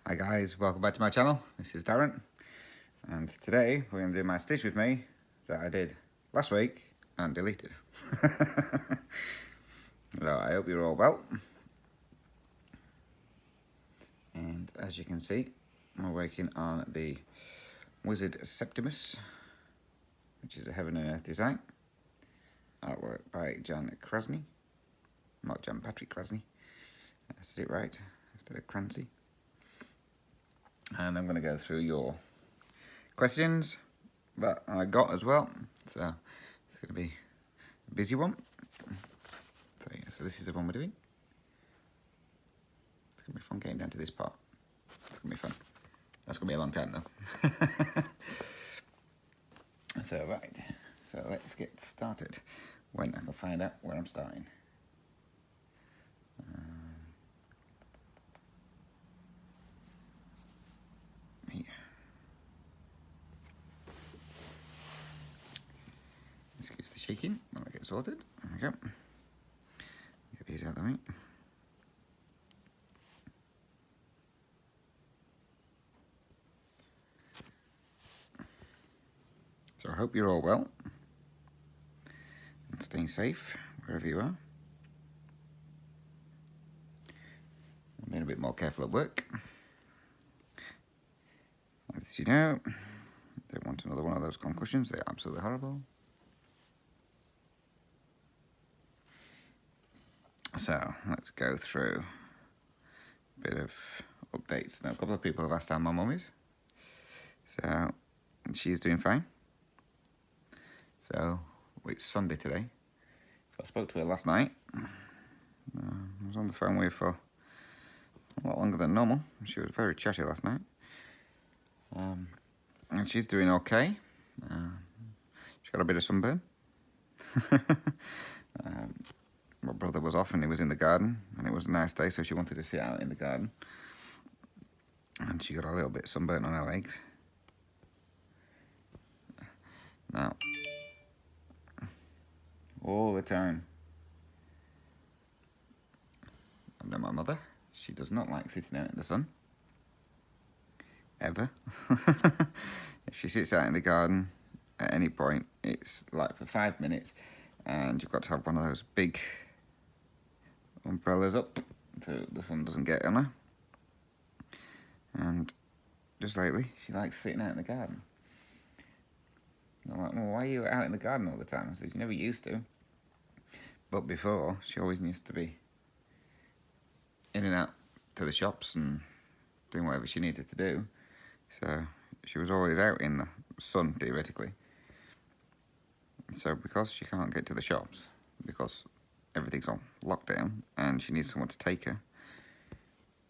Hi guys, welcome back to my channel. This is Darren, and today we're going to do my Stitch With Me that I did last week and deleted. So I hope you're all well. And as you can see, we're working on the Wizard Septimus, which is a Heaven and Earth design. Artwork by Jan Krasny, not Jan Patrick Krasny. I said it right instead of Crancy. And I'm going to go through your questions that I got as well. So it's going to be a busy one. So yeah, so this is the one we're doing. It's going to be fun getting down to this part. It's going to be fun. That's going to be a long time though. So right, so let's get started. When I can find out where I'm starting. Here. Excuse the shaking while I get sorted. There we go. Get these out of the way. So I hope you're all well and staying safe wherever you are. I'm being a bit more careful at work. As you know, don't want another one of those concussions. They're absolutely horrible. So let's go through a bit of updates. Now, a couple of people have asked how my mum is. So she's doing fine. So it's Sunday today. So I spoke to her last night. I was on the phone with her for a lot longer than normal. She was very chatty last night. And she's doing okay. She got a bit of sunburn. My brother was off and he was in the garden, and it was a nice day, so she wanted to sit out in the garden. And she got a little bit sunburnt on her legs. Now, all the time, I know my mother, she does not like sitting out in the sun. Ever. If she sits out in the garden at any point, it's like for 5 minutes, and you've got to have one of those big umbrellas up so the sun doesn't get on her. And just lately, she likes sitting out in the garden. I'm like, well, why are you out in the garden all the time? I said, you never used to. But before, she always used to be in and out to the shops and doing whatever she needed to do. So she was always out in the sun, theoretically. So because she can't get to the shops, because everything's on lockdown and she needs someone to take her,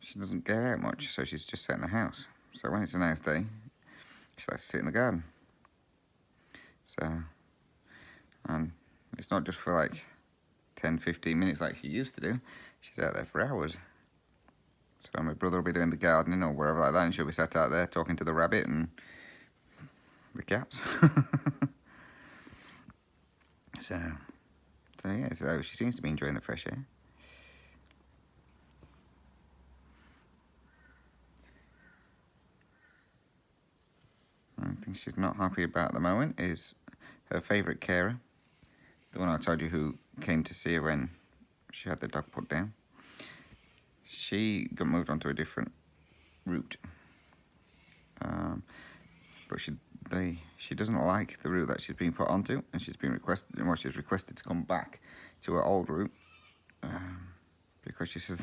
she doesn't get out much, so she's just sat in the house. So when it's a nice day, she likes to sit in the garden. So, and it's not just for like 10, 15 minutes like she used to do. She's out there for hours. So my brother will be doing the gardening or wherever like that, and she'll be sat out there talking to the rabbit and the cats. So yeah, so she seems to be enjoying the fresh air. One thing she's not happy about at the moment is her favourite carer, the one I told you who came to see her when she had the dog put down. She got moved onto a different route, but she doesn't like the route that she's been put onto, and she's requested to come back to her old route, because she says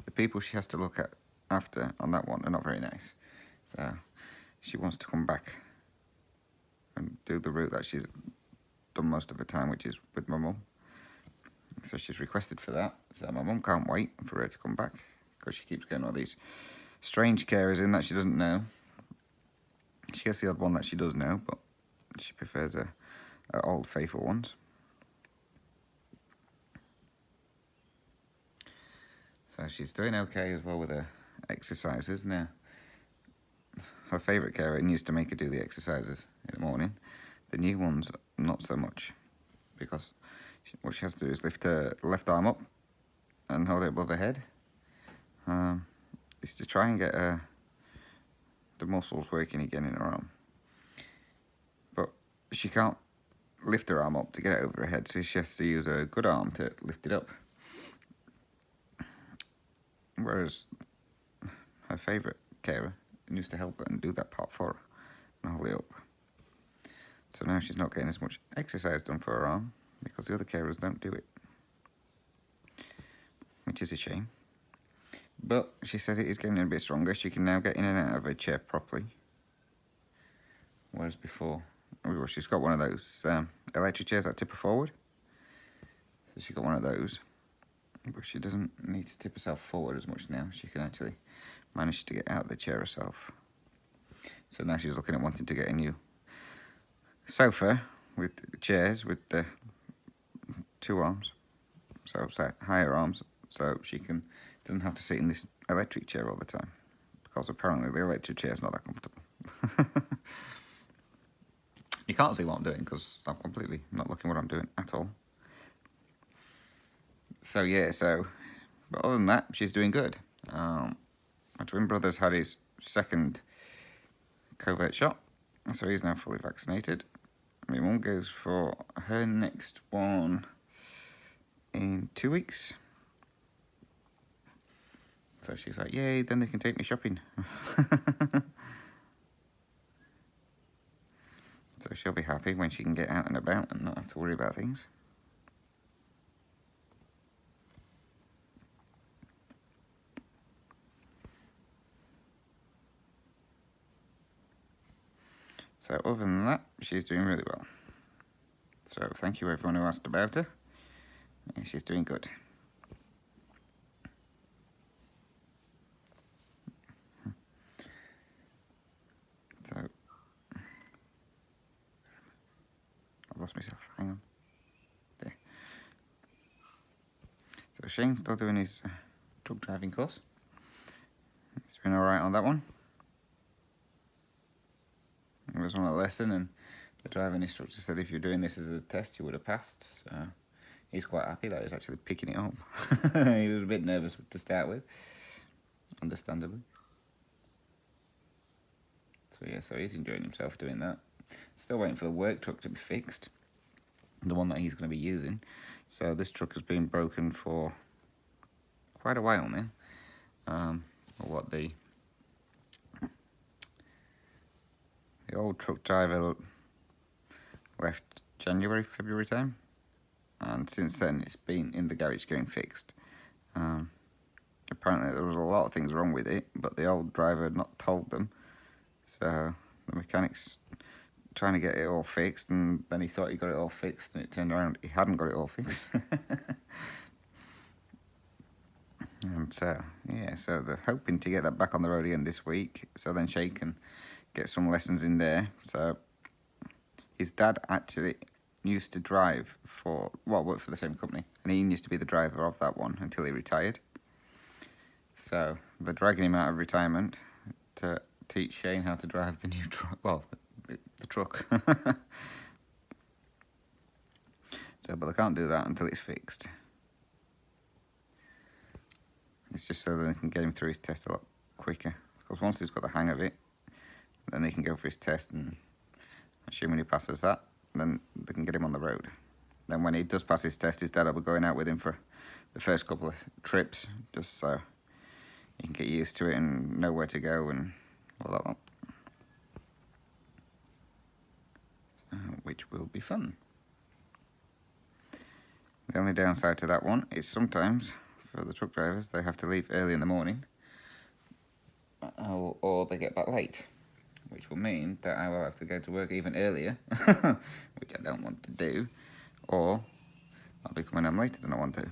the people she has to look after on that one are not very nice. So she wants to come back and do the route that she's done most of the time, which is with my mum. So she's requested for that. So my mum can't wait for her to come back, because she keeps getting all these strange carers in that she doesn't know. She gets the odd one that she does know, but she prefers her old faithful ones. So she's doing okay as well with her exercises. Now, her favourite carer used to make her do the exercises in the morning. The new ones, not so much, because what she has to do is lift her left arm up and hold it above her head. Is to try and get her the muscles working again in her arm. But she can't lift her arm up to get it over her head, so she has to use her good arm to lift it up. Whereas her favourite carer used to help her and do that part for her and hold it up. So now she's not getting as much exercise done for her arm because the other carers don't do it, which is a shame. But she says it is getting a bit stronger. She can now get in and out of her chair properly. Whereas before, well, she's got one of those electric chairs that tip her forward. So she got one of those. But she doesn't need to tip herself forward as much now. She can actually manage to get out of the chair herself. So now she's looking at wanting to get a new sofa with chairs with the 2 arms. So higher arms. So she doesn't have to sit in this electric chair all the time. Because apparently the electric chair is not that comfortable. You can't see what I'm doing because I'm completely not looking what I'm doing at all. So yeah, but other than that, she's doing good. My twin brother's had his second covert shot, so he's now fully vaccinated. My mum goes for her next one in 2 weeks. So she's like, yay, then they can take me shopping. So she'll be happy when she can get out and about and not have to worry about things. So other than that, she's doing really well. So thank you everyone who asked about her. Yeah, she's doing good. So I've lost myself. Hang on. There. So Shane's still doing his truck driving course. He's doing alright on that one. It was on a lesson and the driving instructor said if you're doing this as a test you would have passed. So he's quite happy that he's actually picking it up. He was a bit nervous to start with, understandably. So yeah, so he's enjoying himself doing that. Still waiting for the work truck to be fixed, the one that he's going to be using. So this truck has been broken for quite a while now. The old truck driver left January, February time, and since then it's been in the garage getting fixed. Apparently there was a lot of things wrong with it, but the old driver had not told them, so the mechanic's trying to get it all fixed, and then he thought he got it all fixed, and it turned around he hadn't got it all fixed. And so yeah, so they're hoping to get that back on the road again this week, so then Shane can get some lessons in there. So his dad actually used to drive worked for the same company, and he used to be the driver of that one until he retired. So they're dragging him out of retirement to teach Shane how to drive the new truck, the truck. So, but they can't do that until it's fixed. It's just so that they can get him through his test a lot quicker. Because once he's got the hang of it, then they can go for his test, and assuming he passes that, then they can get him on the road. Then when he does pass his test, his dad will be going out with him for the first couple of trips, just so he can get used to it and know where to go and all that lot. So, which will be fun. The only downside to that one is sometimes, for the truck drivers, they have to leave early in the morning, or they get back late, which will mean that I will have to go to work even earlier, which I don't want to do, or I'll be coming home later than I want to.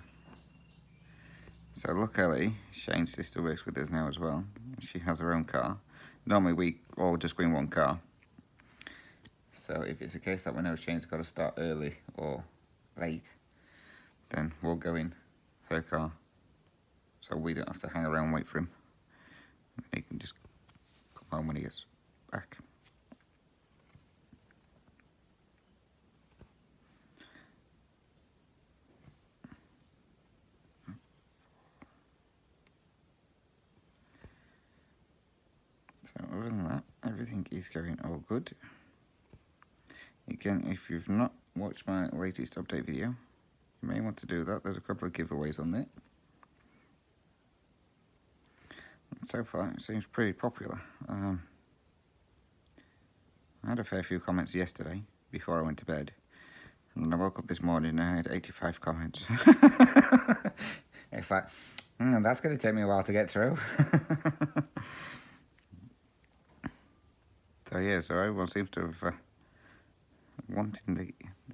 So luckily, Shane's sister works with us now as well. She has her own car. Normally we all just go in one car. So if it's a case that we know Shane's got to start early or late, then we'll go in her car. So we don't have to hang around and wait for him. He can just come home when he gets back. So other other than that, everything is going all good. Again, if you've not watched my latest update video, you may want to do that. There's a couple of giveaways on there. And so far, it seems pretty popular. I had a fair few comments yesterday before I went to bed. And then I woke up this morning and I had 85 comments. It's like, that's going to take me a while to get through. So yeah, so everyone seems to have wanting the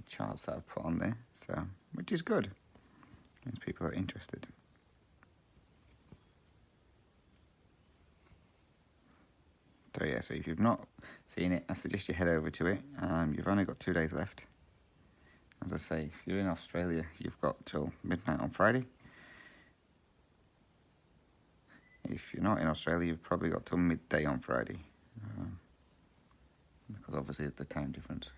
charts that I've put on there, so which is good. Means people are interested. So yeah, so if you've not seen it, I suggest you head over to it. You've only got 2 days left. As I say, if you're in Australia, you've got till midnight on Friday. If you're not in Australia, you've probably got till midday on Friday. Because obviously of the time difference.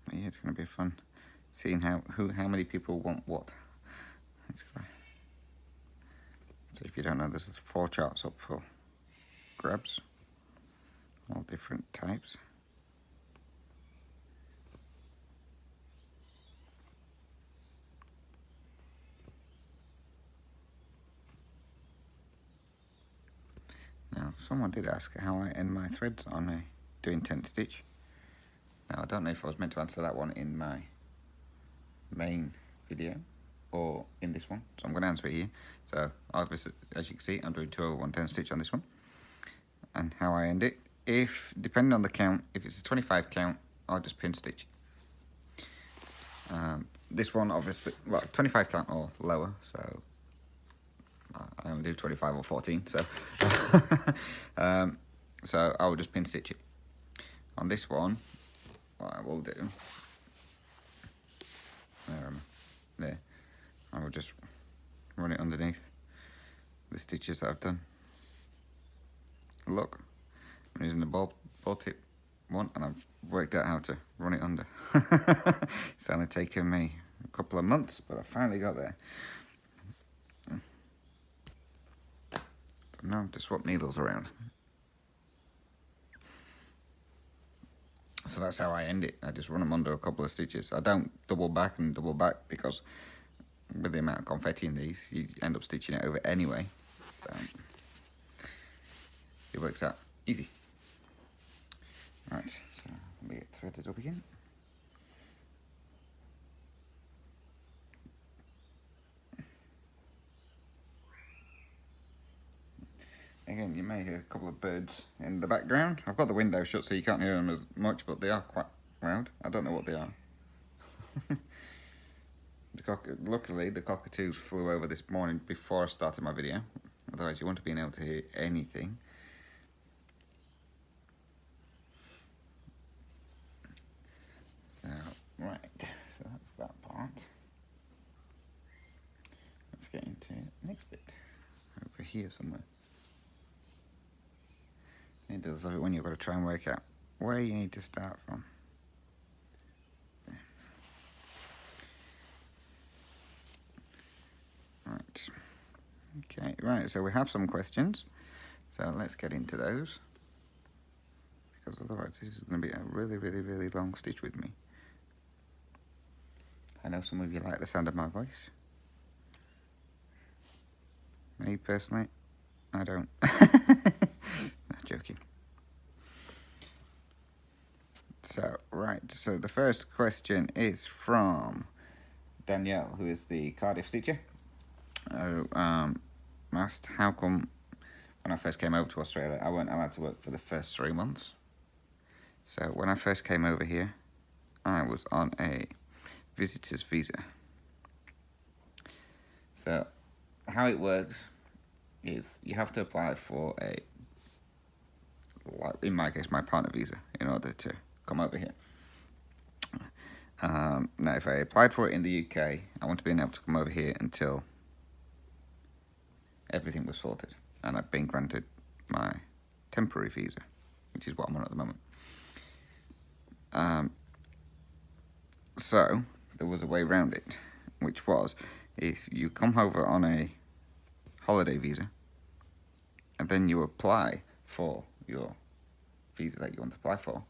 But yeah, it's going to be fun seeing how many people want what. It's great. So if you don't know, there's 4 charts up for grabs, all different types. Now, someone did ask how I end my threads on doing tent stitch. Now, I don't know if I was meant to answer that one in my main video or in this one, so I'm going to answer it here. So obviously, as you can see, I'm doing 2 over 1 tent stitch on this one. And how I end it, if depending on the count, if it's a 25 count, I'll just pin stitch. This one obviously, well, 25 count or lower, so I only do 25 or 14, so so I will just pin stitch it. On this one, what I will do, there, I will just run it underneath the stitches that I've done. Look, I'm using the ball tip one, and I've worked out how to run it under. It's only taken me a couple of months, but I finally got there. Now I have to swap needles around. So that's how I end it. I just run them under a couple of stitches. I don't double back and double back because with the amount of confetti in these, you end up stitching it over anyway. So it works out easy. Right, so let me get threaded up again. Again, you may hear a couple of birds in the background. I've got the window shut so you can't hear them as much, but they are quite loud. I don't know what they are. Luckily, the cockatoos flew over this morning before I started my video. Otherwise, you wouldn't have been able to hear anything. So, right. So that's that part. Let's get into the next bit. Over here somewhere. It does love it when you've got to try and work out where you need to start from. Right. Okay, right, so we have some questions. So let's get into those. Because otherwise this is going to be a really, really, really long stitch with me. I know some of you like the sound of my voice. Me personally, I don't. Not joking. So, right, so the first question is from Danielle, who is the Cardiff stitcher. Asked how come when I first came over to Australia, I weren't allowed to work for the first 3 months. So when I first came over here, I was on a visitor's visa. So how it works is you have to apply for a, in my case, my partner visa in order to come over here. Now, if I applied for it in the UK, I wouldn't have been able to come over here until everything was sorted, and I've been granted my temporary visa, which is what I'm on at the moment. So there was a way around it, which was if you come over on a holiday visa and then you apply for your visa that you want to apply for,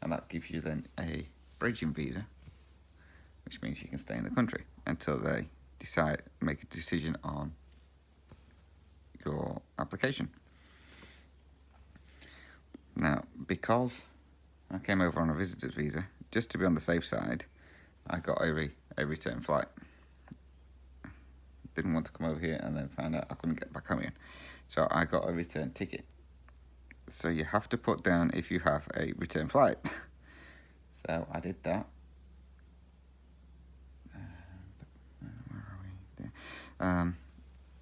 and that gives you then a bridging visa, which means you can stay in the country until they make a decision on your application. Now, because I came over on a visitor's visa, just to be on the safe side, I got a return flight. Didn't want to come over here and then find out I couldn't get back home again. So I got a return ticket. So you have to put down if you have a return flight. So I did that. Where are we? There.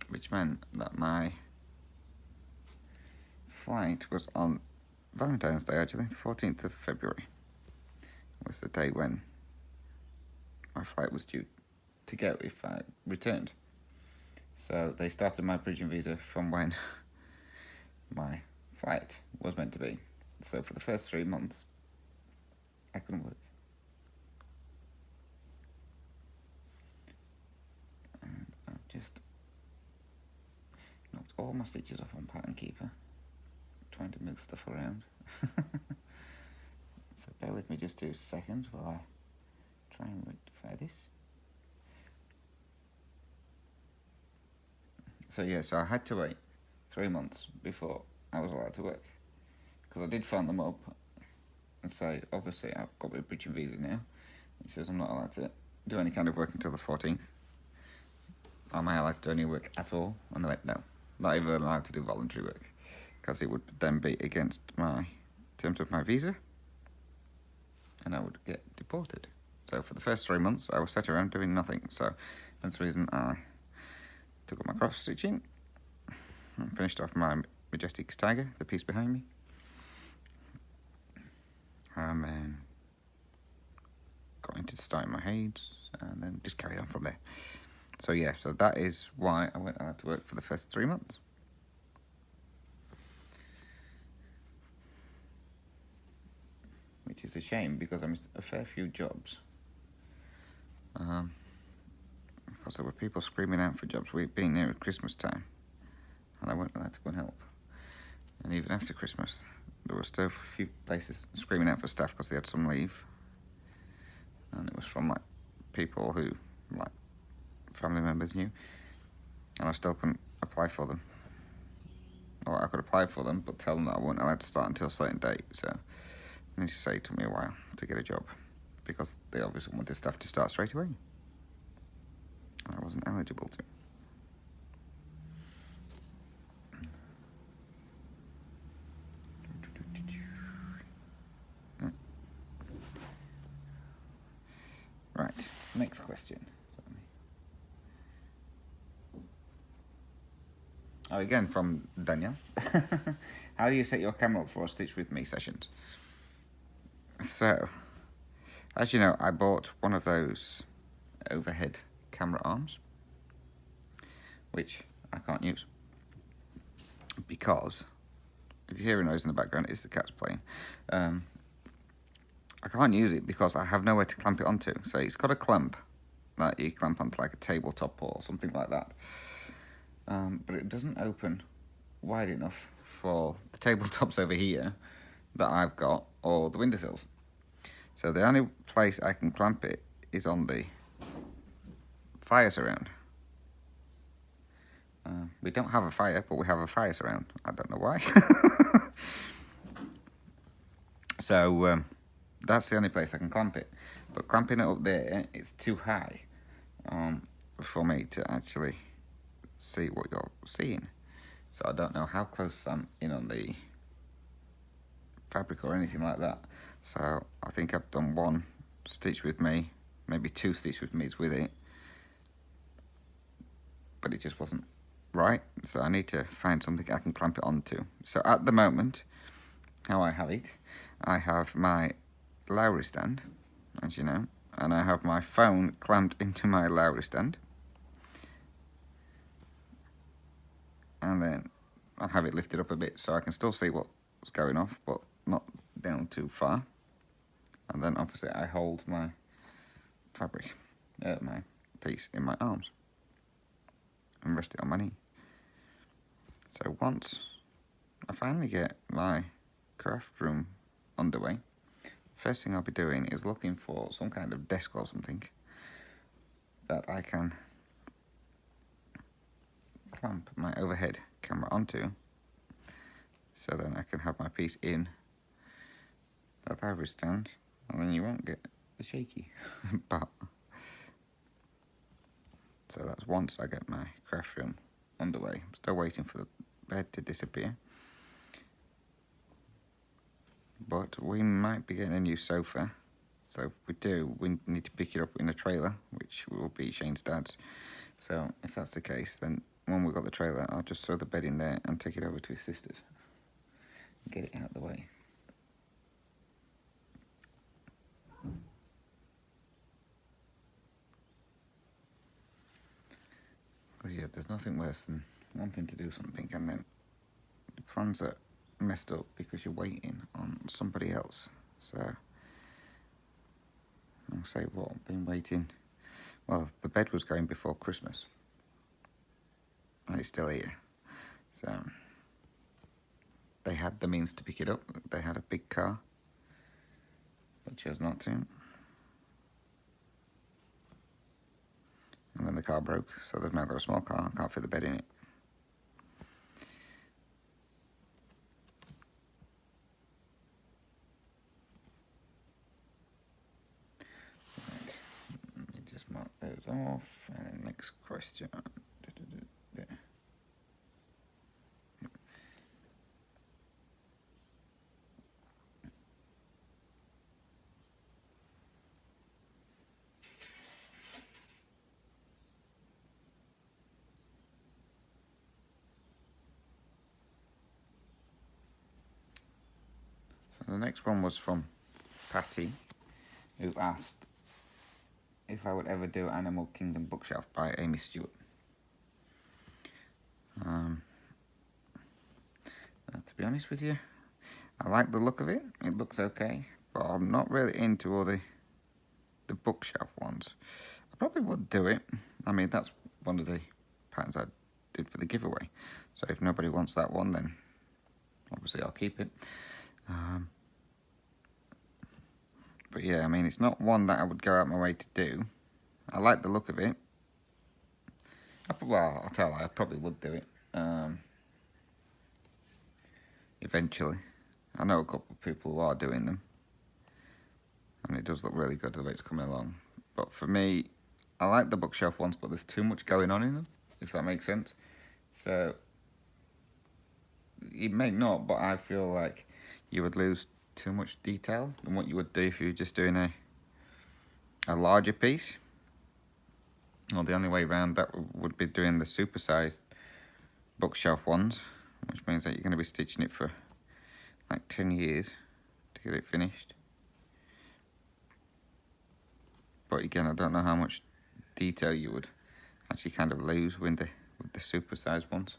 Which meant that my flight was on Valentine's Day, actually, the 14th of February was the day when my flight was due to go if I returned. So they started my bridging visa from when my flight was meant to be. So for the first 3 months, I couldn't work. And I've just knocked all my stitches off on Pattern Keeper, trying to move stuff around. So bear with me just 2 seconds while I try and rectify this. So yeah, so I had to wait 3 months before I was allowed to work, because I did phone them up and say, obviously I've got my bridging visa now. It says I'm not allowed to do any kind of work until the 14th. Am I allowed to do any work at all? And they went, no, not even allowed to do voluntary work, because it would then be against my terms of my visa and I would get deported. So for the first 3 months I was sat around doing nothing. So that's the reason I took up my cross stitching and finished off my Majestic Tiger, the piece behind me. And then got into starting my Hades and then just carried on from there. So yeah, so that is why I went out to work for the first 3 months. Which is a shame, because I missed a fair few jobs. Because there were people screaming out for jobs. We've been near at Christmas time, and I went allowed to go and help. And even after Christmas, there were still a few places screaming out for staff because they had some leave. And it was from like people who like family members knew, and I still couldn't apply for them. Or I could apply for them, but tell them that I wasn't allowed to start until a certain date. So I need to say it took me a while to get a job, because they obviously wanted staff to start straight away, and I wasn't eligible to. Right, next question. Oh, again from Daniel. How do you set your camera up for Stitch With Me sessions? So, as you know, I bought one of those overhead camera arms, which I can't use, because if you hear a noise in the background, it's the cat's playing. I can't use it because I have nowhere to clamp it onto. So it's got a clamp that you clamp onto like a tabletop or something like that. But it doesn't open wide enough for the tabletops over here that I've got, or the windowsills. So the only place I can clamp it is on the fire surround. We don't have a fire, but we have a fire surround. I don't know why. So that's the only place I can clamp it. But clamping it up there, it's too high for me to actually see what you're seeing. So I don't know how close I'm in on the fabric or anything like that. So I think I've done one Stitch With Me, maybe 2 Stitch With Me's with it, but it just wasn't right. So I need to find something I can clamp it onto. So at the moment, how I have it, I have my Lowry stand, as you know, and I have my phone clamped into my Lowry stand, and then I have it lifted up a bit so I can still see what's going off, but not down too far. And then obviously I hold my fabric, my piece in my arms and rest it on my knee. So once I finally get my craft room underway, first thing I'll be doing is looking for some kind of desk or something that I can clamp my overhead camera onto, so then I can have my piece in that ivory stand, and then you won't get the shaky part. So that's once I get my craft room underway. I'm still waiting for the bed to disappear, but we might be getting a new sofa. So if we do, we need to pick it up in a trailer, which will be Shane's dad's. So if that's the case, then when we've got the trailer, I'll just throw the bed in there and take it over to his sister's and get it out of the way. Because yeah, there's nothing worse than wanting to do something and then the plans are messed up because you're waiting on somebody else. So I'll say what, I've been waiting. Well, the bed was going before Christmas, and it's still here. So they had the means to pick it up. They had a big car, but chose not to. And then the car broke, so they've now got a small car, can't fit the bed in it. Right. Let me just mark those off, and then next question. So the next one was from Patty, who asked if I would ever do Animal Kingdom Bookshelf by Amy Stewart. To be honest with you, I like the look of it. It looks okay, but I'm not really into all the bookshelf ones. I probably would do it. I mean, that's one of the patterns I did for the giveaway. So if nobody wants that one, then obviously I'll keep it. But yeah, I mean, it's not one that I would go out my way to do. I like the look of it. Well, I'll tell you, I probably would do it. Eventually. I know a couple of people who are doing them. And it does look really good the way it's coming along. But for me, I like the bookshelf ones, but there's too much going on in them, if that makes sense. So, it may not, but I feel like you would lose too much detail than what you would do if you were just doing a larger piece. Or the only way around that would be doing the supersized bookshelf ones, which means that you're going to be stitching it for like 10 years to get it finished. But again, I don't know how much detail you would actually kind of lose with the supersized ones.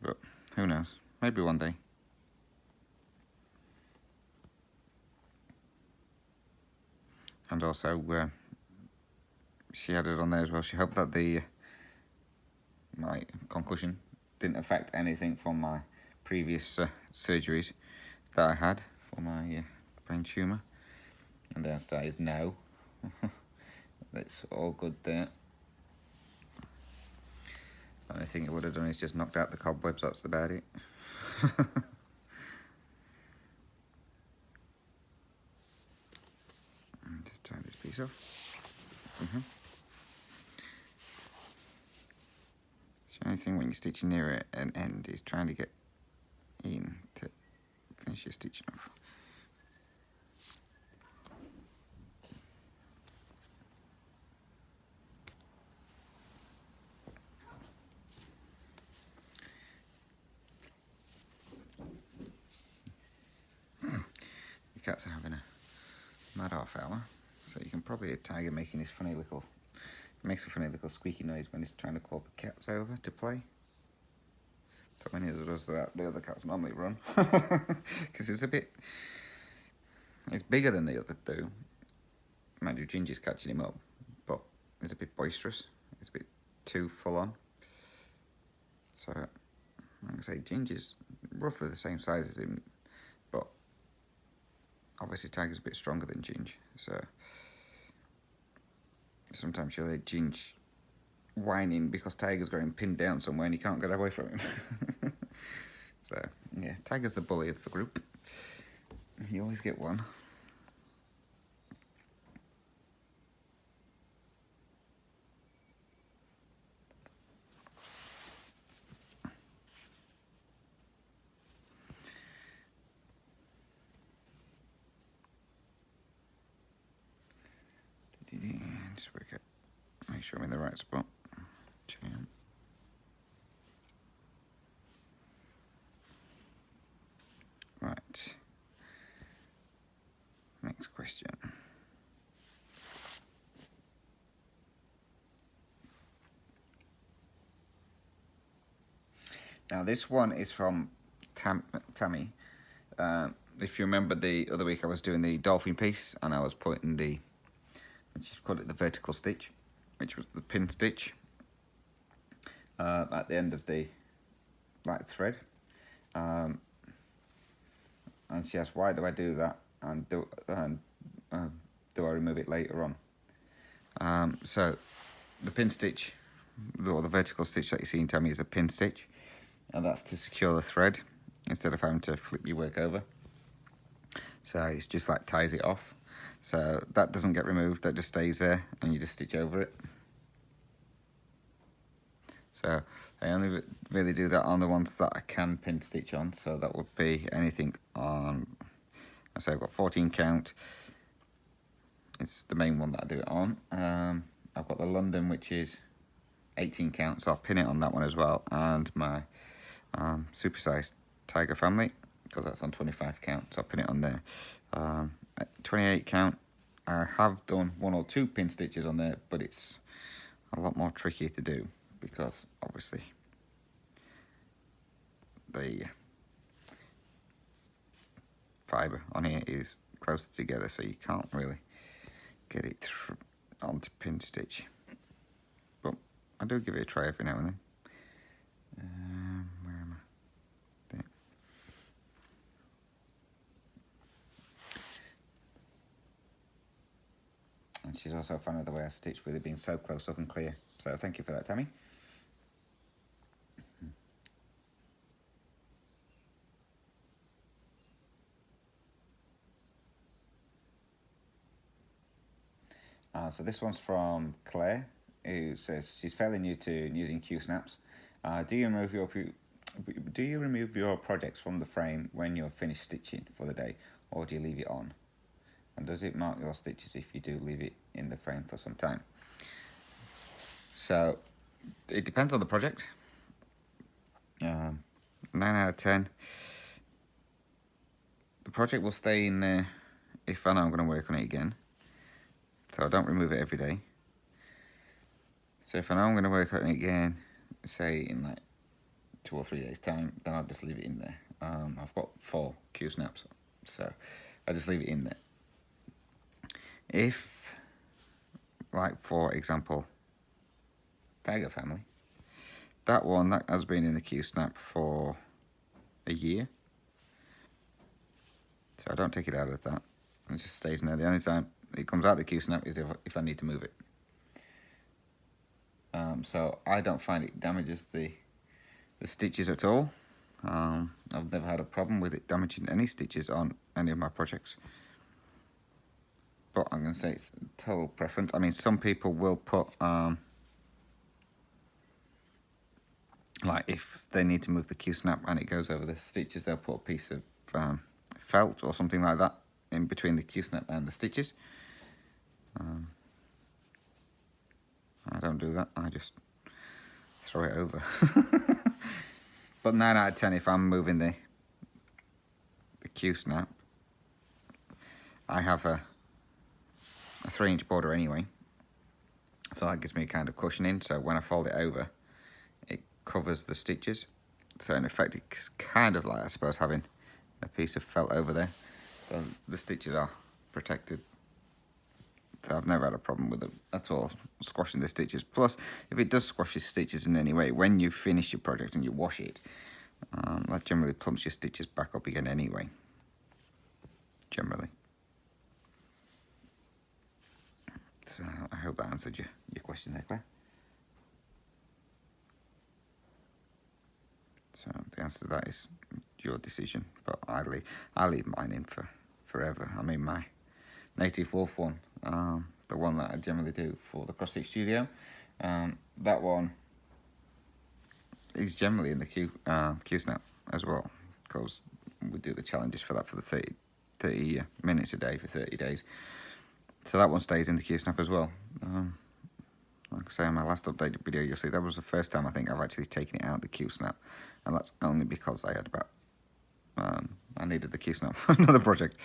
But who knows? Maybe one day. And also, she added on there as well, she hoped that my concussion didn't affect anything from my previous surgeries that I had for my brain tumour. And the answer is no. It's all good there. The only thing it would have done is just knocked out the cobwebs, that's about it. Just tie this piece off. The only thing when you're stitching near an end is trying to get in to finish your stitching off. The cats are having a mad half hour, so you can probably hear Tiger making this funny little, makes a funny little squeaky noise when he's trying to call the cats over to play. so many of us that the other cats normally run. Because it's bigger than the other two. Mind you, Ginger's catching him up, but it's a bit boisterous. It's a bit too full on. So, like I say, Ginger's roughly the same size as him, but obviously Tiger's a bit stronger than Ginger. So sometimes you'll hear Ginger whining because Tiger's got him pinned down somewhere and he can't get away from him. So yeah, Tiger's the bully of the group. You always get one. Just work it. Make sure I'm in the right spot. Champ. Right. Next question. Now this one is from Tammy. If you remember the other week I was doing the dolphin piece and I was putting the, which is called it the vertical stitch, which was the pin stitch at the end of the thread. And she asked, why do I do that, and do I remove it later on? So the pin stitch, or the vertical stitch that you see in Tammy, is a pin stitch, and that's to secure the thread instead of having to flip your work over. So it's just like ties it off. So that doesn't get removed, that just stays there and you just stitch over it. So I only really do that on the ones that I can pin stitch on. So that would be anything on, so I've got 14 count. It's the main one that I do it on. I've got the London, which is 18 count, so I'll pin it on that one as well. And my supersized Tiger family, because that's on 25 count, so I'll pin it on there. At 28 count, I have done 1 or 2 pin stitches on there, but it's a lot more tricky to do because obviously the fibre on here is closer together, so you can't really get it onto pin stitch. But I do give it a try every now and then. Where am I? There. And she's also a fan of the way I stitch with it being so close up and clear. So thank you for that, Tammy. So this one's from Claire, who says she's fairly new to using Q-snaps. Do you remove your projects from the frame when you're finished stitching for the day, or do you leave it on? And does it mark your stitches if you do leave it in the frame for some time? So it depends on the project. 9 out of 10. The project will stay in there if I know I'm going to work on it again. So I don't remove it every day. So if I know I'm going to work on it again, say in like 2 or 3 days time, then I'll just leave it in there. I've got 4 Q-snaps, so I just leave it in there. If, like for example, Tiger family, that one that has been in the Q-snap for a year, so I don't take it out of that. It just stays in there. The only time it comes out of the Q-snap is if I need to move it. So I don't find it damages the stitches at all. I've never had a problem with it damaging any stitches on any of my projects. But I'm going to say it's total preference. I mean, some people will put, like if they need to move the Q-snap and it goes over the stitches, they'll put a piece of felt or something like that in between the Q-snap and the stitches. I don't do that, I just throw it over. But 9 out of 10, if I'm moving the Q-snap, I have a 3-inch border anyway, so that gives me a kind of cushioning, so when I fold it over, it covers the stitches, So in effect, it's kind of like, I suppose, having a piece of felt over there. So the stitches are protected. So I've never had a problem with it at all, squashing the stitches. Plus, if it does squash your stitches in any way, when you finish your project and you wash it, that generally plumps your stitches back up again anyway. Generally. So I hope that answered your question there, Claire. So the answer to that is your decision, but I leave mine in for forever. I mean, my Native Wolf one, the one that I generally do for the Cross Stitch Studio, that one is generally in the Q-Snap as well, because we do the challenges for that for the 30 minutes a day for 30 days. So that one stays in the Q-Snap as well. Like I say, in my last updated video, you'll see that was the first time I think I've actually taken it out of the Q-Snap, and that's only because I had I needed the Q-Snap for another project.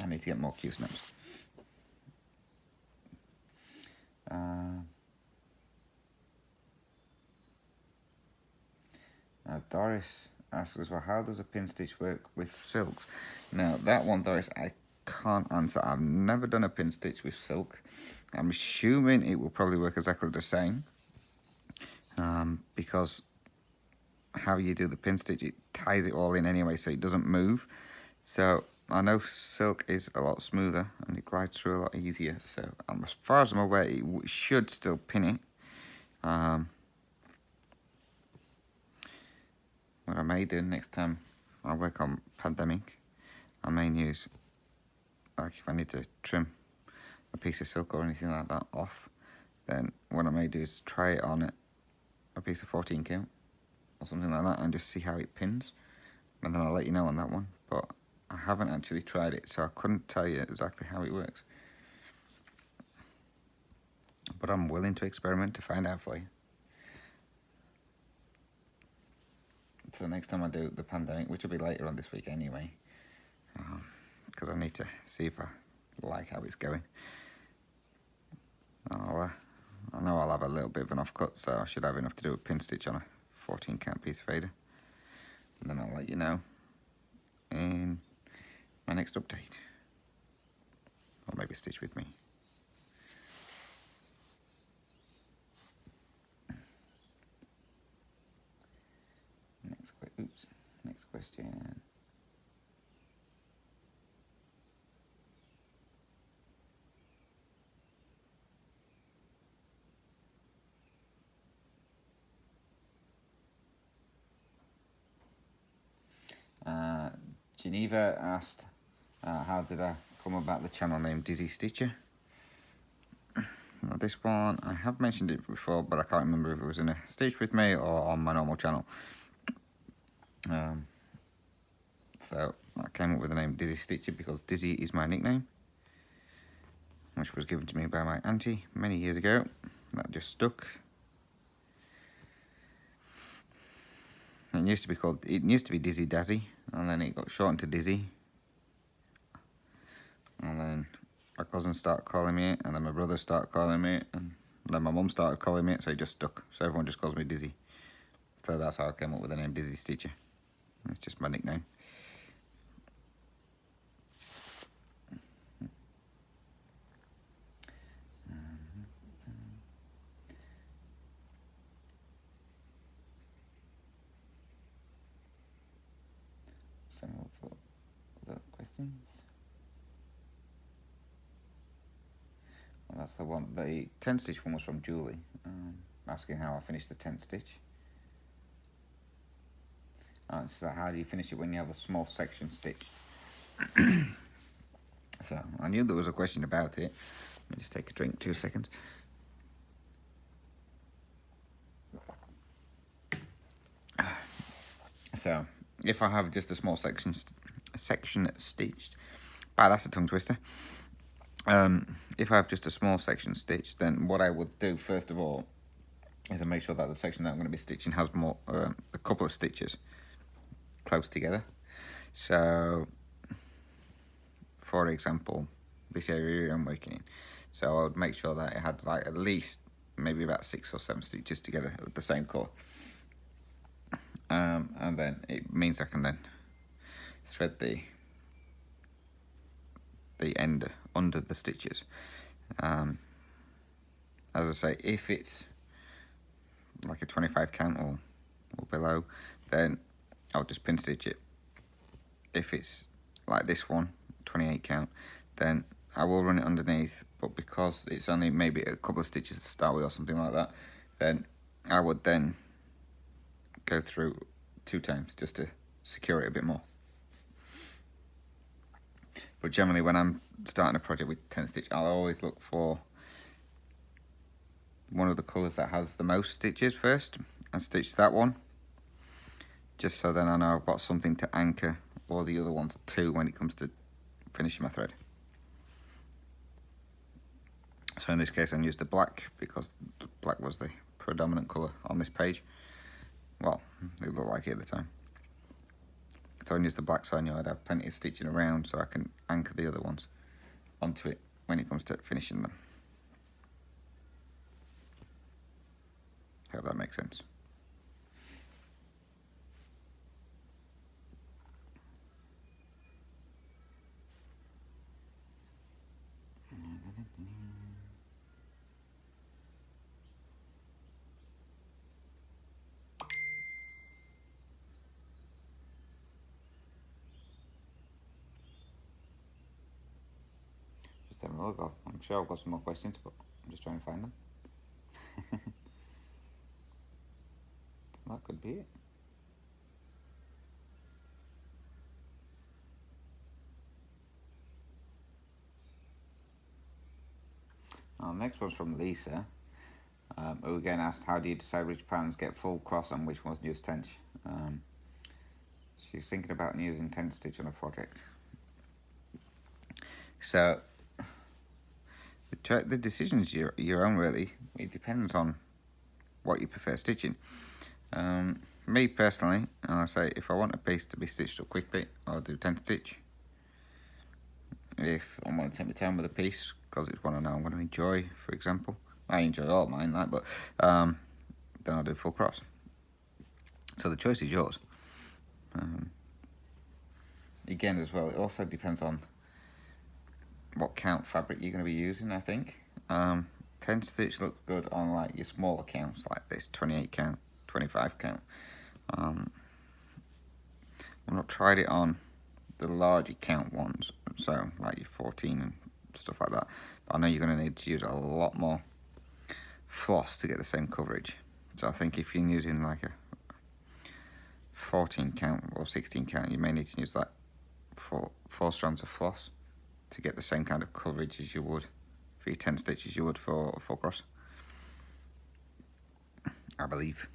I need to get more Q-Snaps. Now Doris asks as well, how does a pin stitch work with silks? Now that one, Doris, I can't answer. I've never done a pin stitch with silk. I'm assuming it will probably work exactly the same, because how you do the pin stitch, it ties it all in anyway, so it doesn't move. So I know silk is a lot smoother and it glides through a lot easier. So as far as I'm aware, it should still pin it. What I may do next time I work on Pandemic, I may use, like if I need to trim a piece of silk or anything like that off, then what I may do is try it on a piece of 14 count or something like that and just see how it pins, and then I'll let you know on that one. But I haven't actually tried it, so I couldn't tell you exactly how it works. But I'm willing to experiment to find out for you. So next time I do the Pandemic, which will be later on this week anyway, because I need to see if I like how it's going. I know I'll have a little bit of an offcut, so I should have enough to do a pin stitch on a 14 count piece of fader. And then I'll let you know in my next update. Or maybe stitch with me. Next question. Geneva asked, how did I come about the channel name Dizzy Stitcher? Now this one, I have mentioned it before, but I can't remember if it was in a Stitch With Me or on my normal channel. So I came up with the name Dizzy Stitcher because Dizzy is my nickname, which was given to me by my auntie many years ago. That just stuck. It used to be Dizzy Dazzy, and then it got shortened to Dizzy. And then my cousins started calling me it, and then my brother started calling me it, and then my mum started calling me it, so it just stuck. So everyone just calls me Dizzy. So that's how I came up with the name Dizzy Stitcher. It's just my nickname. Similar for other questions. Well, that's the one. The 10 stitch one was from Julie, asking how I finished the 10 stitch. So how do you finish it when you have a small section stitch? So I knew there was a question about it. Let me just take a drink, 2 seconds. So if I have just a small section stitched, that's a tongue twister. If I have just a small section stitched, then what I would do first of all is to make sure that the section that I'm going to be stitching has more a couple of stitches close together. So for example, this area I'm working in, so I would make sure that it had like at least maybe about 6 or 7 stitches together with the same colour. And then it means I can then thread the end under the stitches. As I say, if it's like a 25 count or below, then I'll just pin stitch it. If it's like this one, 28 count, then I will run it underneath, but because it's only maybe a couple of stitches to start with or something like that, then I would then go through 2 times just to secure it a bit more. But generally when I'm starting a project with 10 stitch, I'll always look for one of the colours that has the most stitches first and stitch that one, just so then I know I've got something to anchor all the other ones to when it comes to finishing my thread. So in this case I used the black because the black was the predominant colour on this page. Well, it looked like it at the time. So I used the black so I knew I'd have plenty of stitching around so I can anchor the other ones onto it when it comes to finishing them. Hope that makes sense. Just having a look. I'm sure I've got some more questions, but I'm just trying to find them. That could be it. Next one's from Lisa, who again asked, how do you decide which patterns get full cross and which ones use tench? She's thinking about using 10 stitch on a project. So the decision's your own really. It depends on what you prefer stitching. Me personally, I say if I want a piece to be stitched up quickly, I'll do 10 stitch. If I want to take my time with a piece because it's one I know I'm going to enjoy, for example, I enjoy all mine, like, but then I'll do full cross. So the choice is yours. Again, as well, it also depends on what count fabric you're going to be using. I think 10 stitch looks good on like your smaller counts, like this 28 count, 25 count. I've not tried it on the larger count ones, so like your 14 and stuff like that, but I know you're going to need to use a lot more floss to get the same coverage. So I think if you're using like a 14 count or 16 count, you may need to use like four strands of floss to get the same kind of coverage as you would for your 10 stitches you would for full cross, I believe.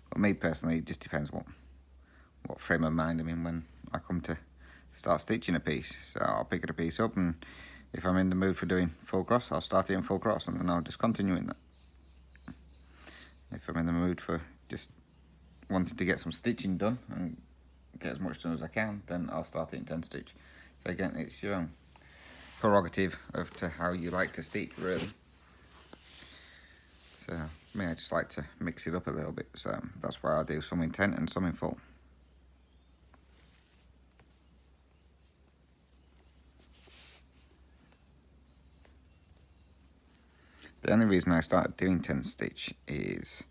But me personally, it just depends what frame of mind I'm in when I come to start stitching a piece. So I'll pick a piece up, and if I'm in the mood for doing full cross, I'll start it in full cross and then I'll just continue in that. If I'm in the mood for just wanting to get some stitching done and get as much done as I can, then I'll start it in 10 stitch. So again, it's your own prerogative of to how you like to stitch, really. So me, I just like to mix it up a little bit, so that's why I do some in 10 and some in full. The only reason I started doing 10 stitch is,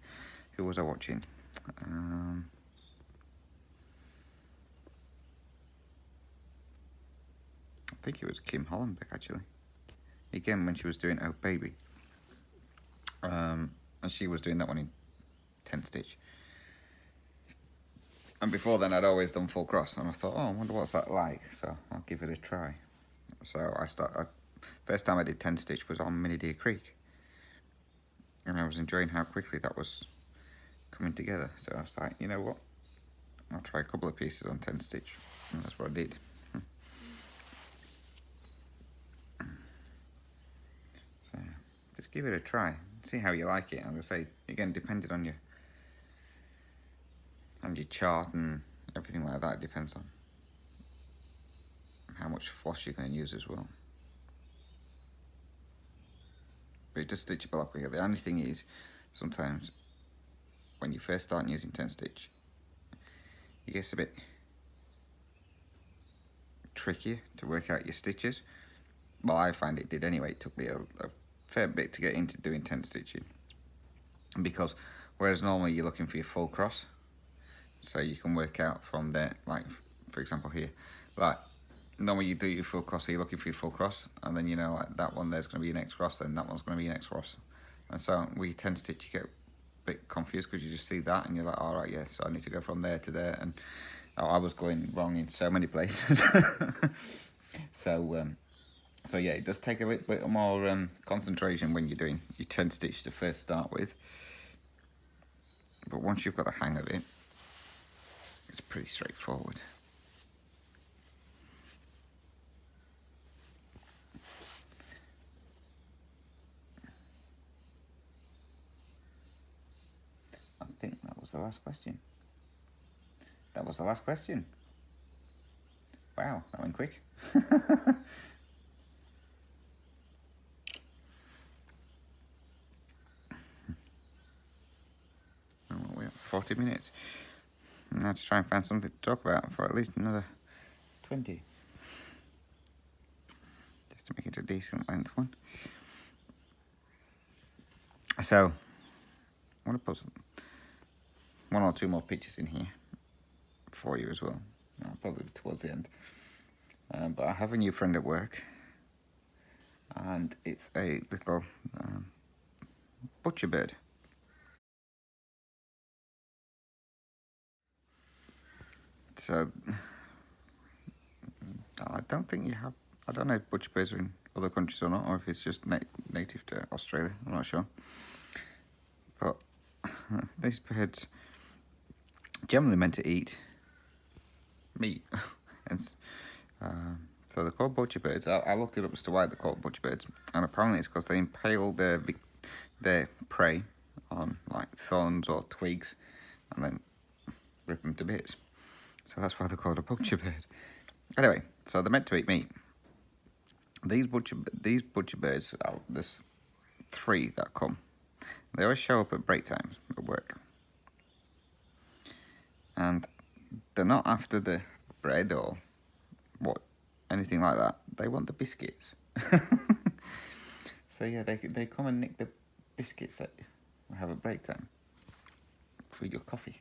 who was I watching? I think it was Kim Hollenbeck actually. Again, when she was doing Oh Baby. And she was doing that one in 10 stitch. And before then I'd always done full cross, and I thought, oh, I wonder what's that like, so I'll give it a try. So first time I did 10 stitch was on Minnie Deer Creek. And I was enjoying how quickly that was coming together. So I was like, you know what? I'll try a couple of pieces on 10 stitch. And that's what I did. So just give it a try. See how you like it. As I say, again, depending on your chart and everything like that, it depends on how much floss you're going to use as well. but it does stitch up a lot quicker. The only thing is, sometimes when you first start using 10 stitch, it gets a bit trickier to work out your stitches. Well, I find it did anyway. It took me a fair bit to get into doing 10 stitching, because whereas normally you're looking for your full cross, so you can work out from there, like for example here, like normally you do your full cross, so you're looking for your full cross, and then you know like that one there's going to be your next cross, then that one's going to be your next cross, and so with 10 stitch you get a bit confused because you just see that and you're like, all right, yeah, so I need to go from there to there, and I was going wrong in so many places. So yeah, it does take a little bit more concentration when you're doing your 10 stitch to first start with, but once you've got the hang of it, it's pretty straightforward. I think that was the last question. That was the last question. Wow, that went quick. We're at 40 minutes. Now to try and find something to talk about for at least another 20. Just to make it a decent length one. So, I want to put one or two more pictures in here for you as well. Probably towards the end. But I have a new friend at work, and it's a little butcher bird. So I don't think you have. I don't know if butcher birds are in other countries or not, or if it's just native to Australia. I'm not sure. But these birds generally meant to eat meat, and so they're called butcher birds. I looked it up as to why they're called butcher birds, and apparently it's because they impale their prey on like thorns or twigs, and then rip them to bits. So that's why they're called a butcher bird. Anyway, so they're meant to eat meat. These butcher birds, there's 3 that come. They always show up at break times at work, and they're not after the bread or anything like that. They want the biscuits. So yeah, they come and nick the biscuits that we have at break time for your coffee.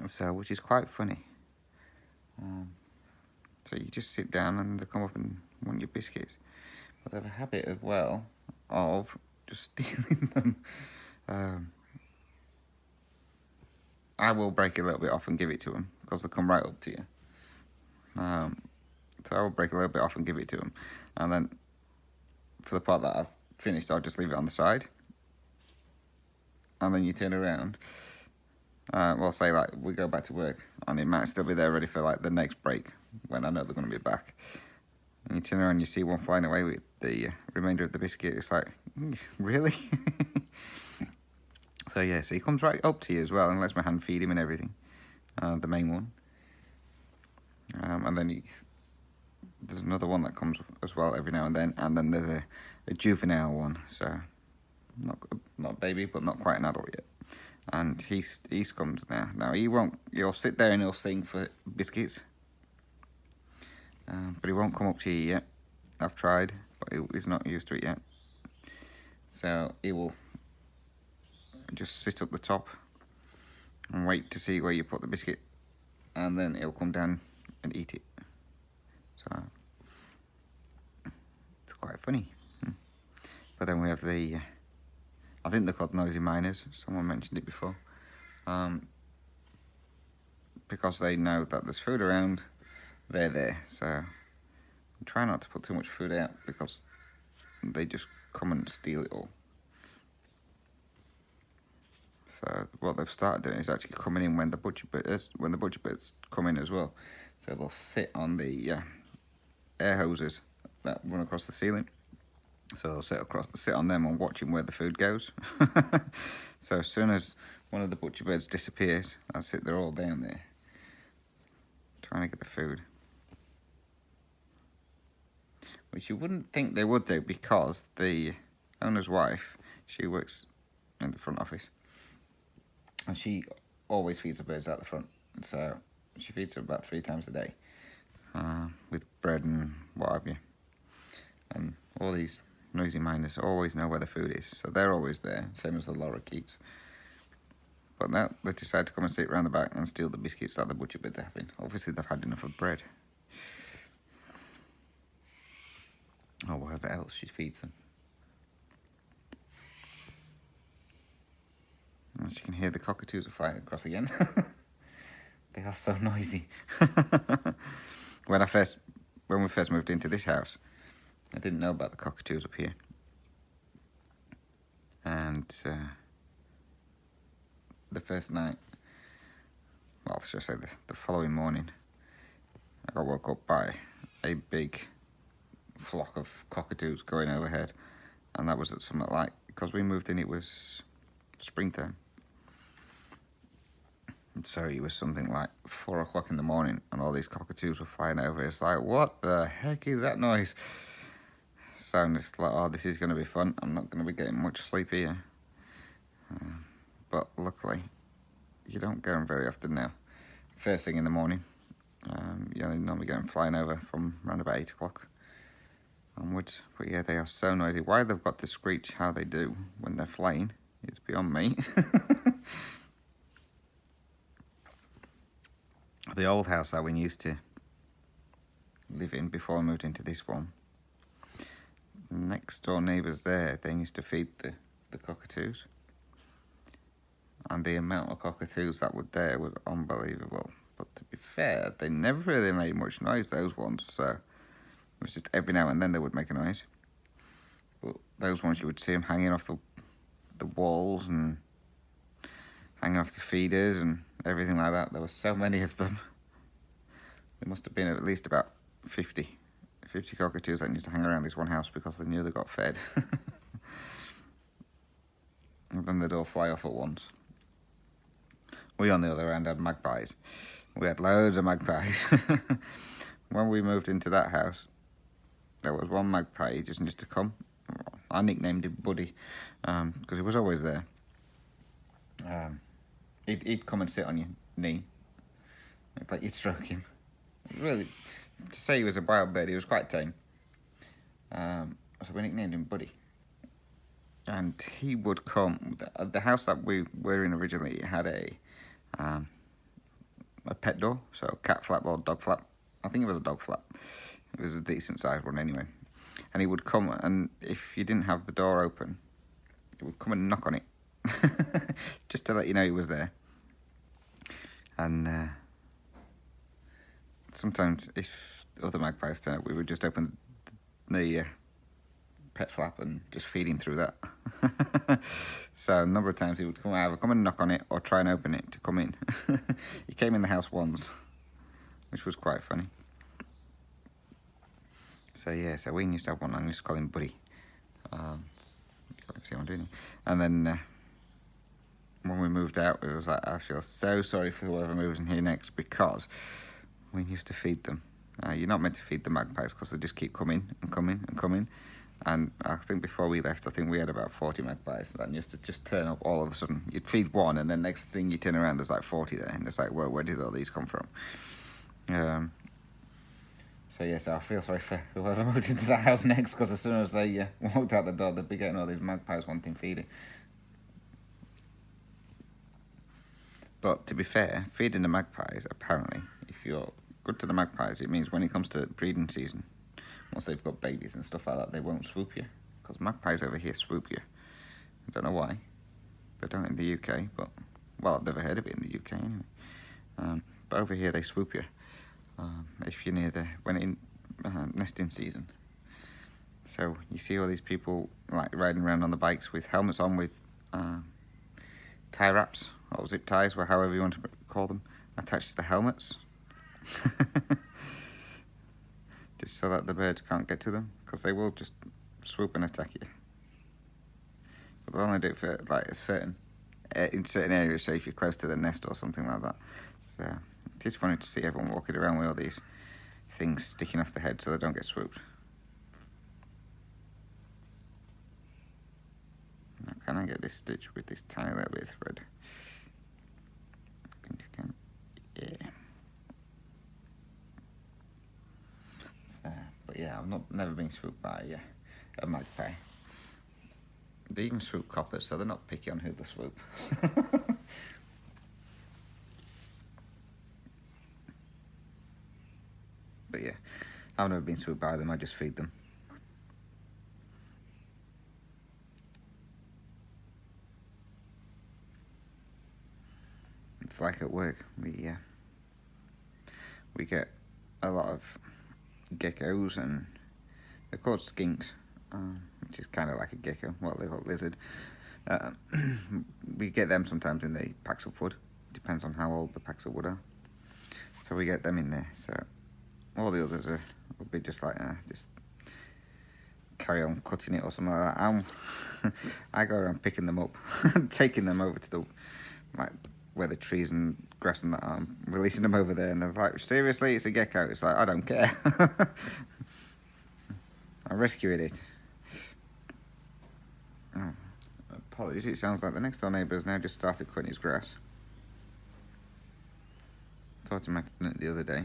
So, which is quite funny. So you just sit down and they come up and want your biscuits. But they have a habit as well of just stealing them. I will break a little bit off and give it to them because they come right up to you. So I will break a little bit off and give it to them, and then for the part that I've finished, I'll just leave it on the side, and then you turn around. Well, say like we go back to work, and it might still be there ready for like the next break when I know they're going to be back. And you turn around, and you see one flying away with the remainder of the biscuit. It's like, really? So yeah, so he comes right up to you as well, and lets my hand feed him and everything. The main one. And then there's another one that comes as well every now and then there's a juvenile one, so not baby, but not quite an adult yet. And he comes now. Now he'll sit there and he'll sing for biscuits, but he won't come up to you yet. I've tried, but he's not used to it yet. So he will just sit up the top and wait to see where you put the biscuit, and then he'll come down and eat it. So it's quite funny. But then we have I think they're called noisy miners. Someone mentioned it before. Because they know that there's food around, they're there. So try not to put too much food out because they just come and steal it all. So what they've started doing is actually coming in when the butcher birds come in as well. So they'll sit on the air hoses that run across the ceiling. So they'll sit on them and watching where the food goes. So as soon as one of the butcher birds disappears, that's it, they're all down there trying to get the food. Which you wouldn't think they would do, because the owner's wife, she works in the front office, and she always feeds the birds out the front. So she feeds them about 3 times a day, with bread and what have you. And all these noisy miners always know where the food is, so they're always there, same as the lorikeets. But now they decide to come and sit around the back and steal the biscuits that the butcher birds are having. Obviously they've had enough of bread, or whatever else she feeds them. As you can hear, the cockatoos are flying across again. They are so noisy. When we first moved into this house, I didn't know about the cockatoos up here. And the first night, well, should I say the following morning, I got woke up by a big flock of cockatoos going overhead. And that was at something like, because we moved in, it was springtime. So it was something like 4 o'clock in the morning, and all these cockatoos were flying over. It's like, what the heck is that noise? So I'm just like, oh, this is going to be fun. I'm not going to be getting much sleep here. But luckily, you don't get them very often now. First thing in the morning, you only normally get them flying over from around about 8 o'clock onwards. But yeah, they are so noisy. Why they've got to screech how they do when they're flying is beyond me. The old house that we used to live in before I moved into this one, the next door neighbours there, they used to feed the cockatoos. And the amount of cockatoos that were there was unbelievable. But to be fair, they never really made much noise, those ones. So it was just every now and then they would make a noise. But those ones, you would see them hanging off the walls and hanging off the feeders and everything like that. There were so many of them. There must have been at least about 50 cockatoos that used to hang around this one house because they knew they got fed. And then they'd all fly off at once. We, on the other hand, had magpies. We had loads of magpies. When we moved into that house, there was one magpie. He just used to come. I nicknamed him Buddy, because he was always there. He'd come and sit on your knee. It's like you'd stroke him. Really, to say he was a wild bird, he was quite tame. So we nicknamed him Buddy. And he would come. The house that we were in originally had a pet door, so cat flap or dog flap. I think it was a dog flap. It was a decent sized one anyway. And he would come, and if you didn't have the door open, he would come and knock on it, just to let you know he was there. And sometimes, if other magpies turn up, we would just open the pet flap and just feed him through that. So a number of times he would either come and knock on it or try and open it to come in. He came in the house once, which was quite funny. So yeah, so we used to have one, I used to call him Buddy. See what I'm doing. And then when we moved out, it was like, I feel so sorry for whoever moves in here next, because we used to feed them. You're not meant to feed the magpies because they just keep coming and coming and coming. And I think before we left, I think we had about 40 magpies that used to just turn up all of a sudden. You'd feed one, and then next thing you turn around, there's like 40 there. And it's like, well, where did all these come from? So yes, I feel sorry for whoever moved into that house next, because as soon as they walked out the door, they'd be getting all these magpies wanting feeding. But to be fair, feeding the magpies, apparently, if you're good to the magpies, it means when it comes to breeding season, once they've got babies and stuff like that, they won't swoop you. Because magpies over here swoop you. I don't know why. They don't in the UK, but, well, I've never heard of it in the UK anyway. But over here they swoop you if you're near nesting season. So you see all these people like riding around on the bikes with helmets on, with tie wraps or zip ties, or however you want to call them, attached to the helmets. Just so that the birds can't get to them, because they will just swoop and attack you. But they'll only do it for like in certain areas, so if you're close to the nest or something like that. So it is funny to see everyone walking around with all these things sticking off the head so they don't get swooped. can I get this stitch with this tiny little bit of thread? I think I can. Yeah. So, but yeah, I've never been swooped by a magpie. They even swoop coppers, so they're not picky on who they swoop. But yeah, I've never been swooped by them, I just feed them. It's like at work, we get a lot of geckos, and they're called skinks, which is kind of like a gecko, well, they're called lizard. We get them sometimes in the packs of wood, depends on how old the packs of wood are. So we get them in there, so all the others will be just like, just carry on cutting it or something like that. I go around picking them up, taking them over to the, like, where the trees and grass and that are, releasing them over there, and they're like, seriously, it's a gecko? It's like, I don't care. I'm rescuing it. Oh, apologies, it sounds like the next door neighbour has now just started cutting his grass. Thought he might have done it the other day.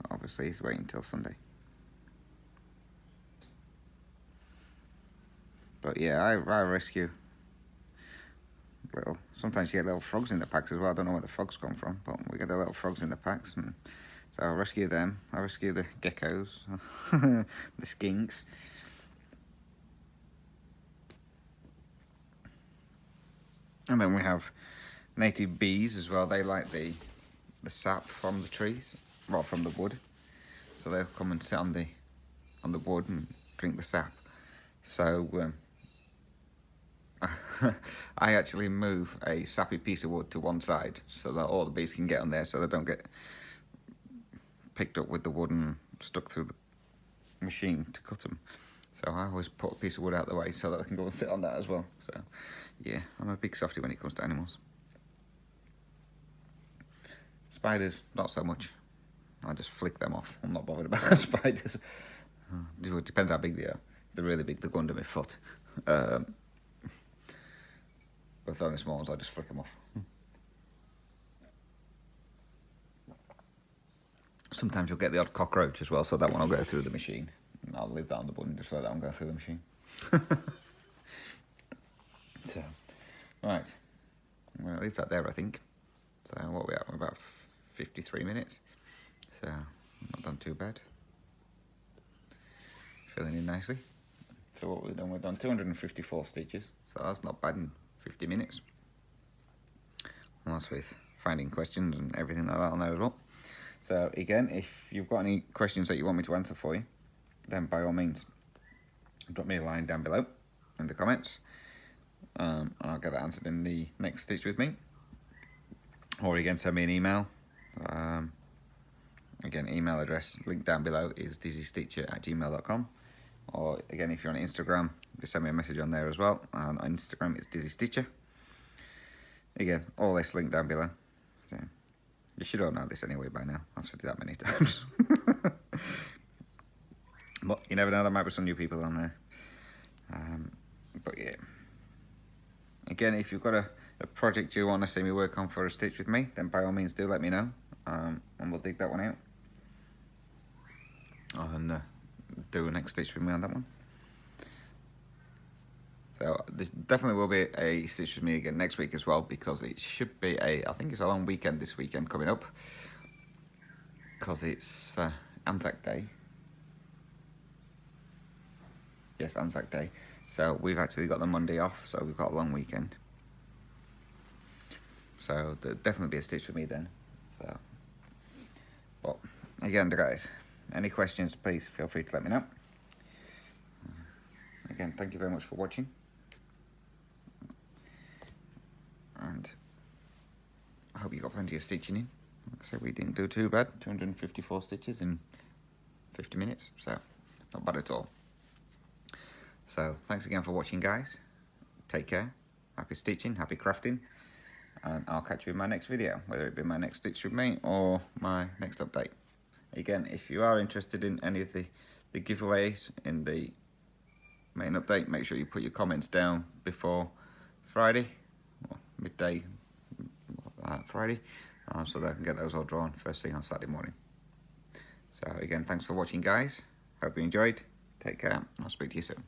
But obviously he's waiting until Sunday. But yeah, I rescue sometimes you get little frogs in the packs as well. I don't know where the frogs come from, but we get the little frogs in the packs, and so I rescue them. I rescue the geckos, the skinks. And then we have native bees as well. They like the sap from the trees, well, from the wood. So they'll come and sit on the wood and drink the sap. So I actually move a sappy piece of wood to one side so that all the bees can get on there, so they don't get picked up with the wood and stuck through the machine to cut them. So I always put a piece of wood out of the way so that I can go and sit on that as well. So yeah, I'm a big softie when it comes to animals. Spiders, not so much. I just flick them off. I'm not bothered about the spiders. It depends how big they are. If they're really big, they go under my foot. But if they're the small ones, I just flick them off. Sometimes you'll get the odd cockroach as well, so that one will go through the machine. And I'll leave that on the button, just let that one go through the machine. So, right. I'm going to leave that there, I think. So what are we at? We're about 53 minutes. So, not done too bad. Filling in nicely. So what we've done, we've done 254 stitches. So that's not bad in 50 minutes. And that's with finding questions and everything like that on there as well. So again, if you've got any questions that you want me to answer for you, then by all means, drop me a line down below in the comments. And I'll get that answered in the next Stitch With Me. Or again, send me an email. Again, email address, link down below, is dizzystitcher@gmail.com. Or again, if you're on Instagram, just send me a message on there as well. And on Instagram, it's dizzystitcher. Again, all this linked down below. So you should all know this anyway by now. I've said it that many times. But you never know, there might be some new people on there. But yeah. Again, if you've got a project you want to see me work on for a Stitch With Me, then by all means do let me know. And we'll dig that one out. And do a next Stitch With Me on that one. So there definitely will be a Stitch With Me again next week as well, because it should be I think it's a long weekend this weekend coming up. Because it's Anzac Day. Yes, Anzac Day. So we've actually got the Monday off, so we've got a long weekend. So there'll definitely be a Stitch With Me then. So, but again, guys, any questions, please feel free to let me know. Again, thank you very much for watching. And I hope you got plenty of stitching in. Like I said, we didn't do too bad. 254 stitches in 50 minutes, so not bad at all. So thanks again for watching, guys. Take care. Happy stitching, happy crafting. And I'll catch you in my next video, whether it be my next Stitch With Me or my next update. Again, if you are interested in any of the giveaways in the made an update. Make sure you put your comments down before Friday, or midday Friday, so that I can get those all drawn first thing on Saturday morning. So again, thanks for watching, guys. Hope you enjoyed. Take care. I'll speak to you soon.